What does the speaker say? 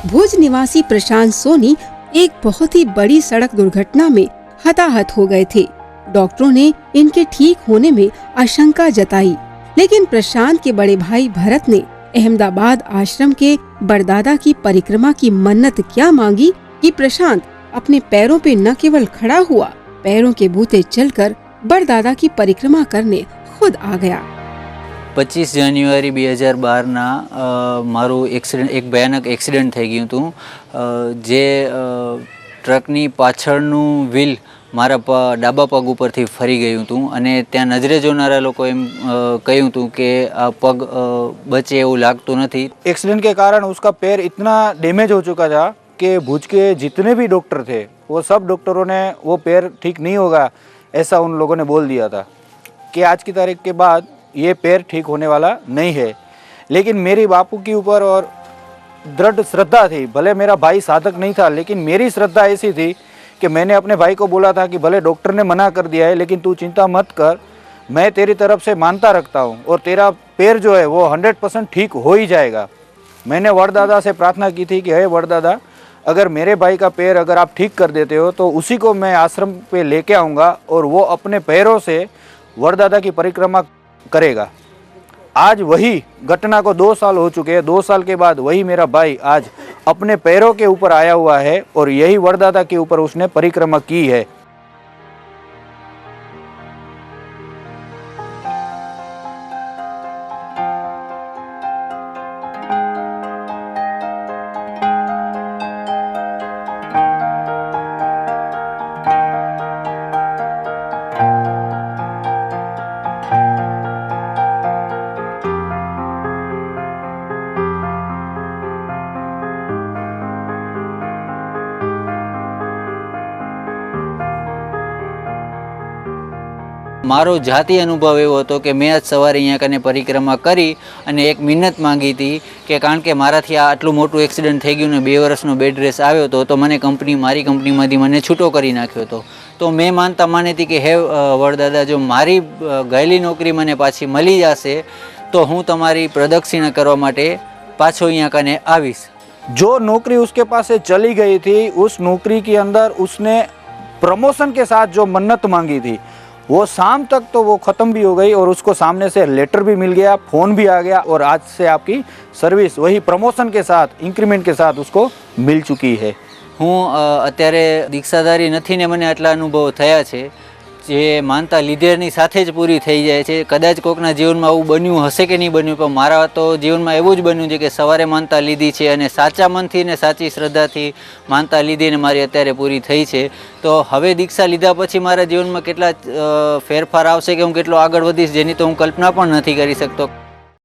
भुज निवासी प्रशांत सोनी एक बहुत ही बड़ी सड़क दुर्घटना में हताहत हो गए थे। डॉक्टरों ने इनके ठीक होने में आशंका जताई, लेकिन प्रशांत के बड़े भाई भरत ने अहमदाबाद आश्रम के बड़दादा की परिक्रमा की मन्नत क्या मांगी कि प्रशांत अपने पैरों पे न केवल खड़ा हुआ, पैरों के बूते चलकर बड़दादा की परिक्रमा करने खुद आ गया। 25 જાન્યુઆરી 2012 મારું એક ભયાનક એક્સિડન્ટ થઈ ગયું હતું, જે ટ્રકની પાછળનું વ્હીલ મારા ડાબા પગ ઉપરથી ફરી ગયું હતું અને ત્યાં નજરે જોનારા લોકો એમ કહ્યું હતું કે આ પગ બચે એવું લાગતું નથી। एक्सीडेंट के कारण उसका पैर इतना डैमेज हो चुका था कि भुज के जितने भी डॉक्टर थे वो सब डॉक्टरों ने वो पैर ठीक नहीं होगा ऐसा उन लोगों ने बोल दिया था कि आज की तारीख के बाद ये पैर ठीक होने वाला नहीं है। लेकिन मेरी बापू के ऊपर और दृढ़ श्रद्धा थी। भले मेरा भाई साधक नहीं था, लेकिन मेरी श्रद्धा ऐसी थी कि मैंने अपने भाई को बोला था कि भले डॉक्टर ने मना कर दिया है, लेकिन तू चिंता मत कर, मैं तेरी तरफ से मानता रखता हूँ और तेरा पैर जो है वो 100% ठीक हो ही जाएगा। मैंने वड़दादा से प्रार्थना की थी कि हे वड़दादा, अगर मेरे भाई का पैर अगर आप ठीक कर देते हो तो उसी को मैं आश्रम पे लेके आऊँगा और वो अपने पैरों से वड़दादा की परिक्रमा करेगा। आज वही घटना को 2 साल हो चुके हैं। 2 साल के बाद वही मेरा भाई आज अपने पैरों के ऊपर आया हुआ है और यही वड़दादा के ऊपर उसने परिक्रमा की है। મારો જાતિ અનુભવ એવો હતો કે મેં આજ સવારે અહીંયા કને પરિક્રમા કરી અને એક મિન્નત માંગી હતી કે કારણ કે મારાથી આ આટલું મોટું એક્સિડન્ટ થઈ ગયું ને 2 વર્ષનો બેડ રેસ આવ્યો હતો તો મને મારી કંપનીમાંથી મને છૂટો કરી નાખ્યો હતો। તો મેં માનતા માનીતી કે હે વડદાદા, જો મારી ગયેલી નોકરી મને પાછી મળી જશે તો હું તમારી પ્રદક્ષિણા કરવા માટે પાછો અહીંયા કને આવીશ। जो नौकरी उसके पास से चली गई थी, उस नौकरी के अंदर उसने प्रमोशन के साथ जो मन्नत मांगी थी वो शाम तक तो वो ख़त्म भी हो गई और उसको सामने से लेटर भी मिल गया, फ़ोन भी आ गया और आज से आपकी सर्विस वही प्रमोशन के साथ, इंक्रीमेंट के साथ उसको मिल चुकी है। હું અત્યારે દીક્ષાધારી નથી ને મને આટલા અનુભવ થયા છે જે માનતા લીધેની સાથે જ પૂરી થઈ જાય છે। કદાચ કોકના જીવનમાં આવું બન્યું હશે કે નહીં બન્યું, પણ મારા તો જીવનમાં એવું જ બન્યું છે કે સવારે માનતા લીધી છે અને સાચા મનથી ને સાચી શ્રદ્ધાથી માનતા લીધીને મારી અત્યારે પૂરી થઈ છે। તો હવે દીક્ષા લીધા પછી મારા જીવનમાં કેટલા ફેરફાર આવશે કે હું કેટલો આગળ વધીશ જેની તો હું કલ્પના પણ નથી કરી શકતો।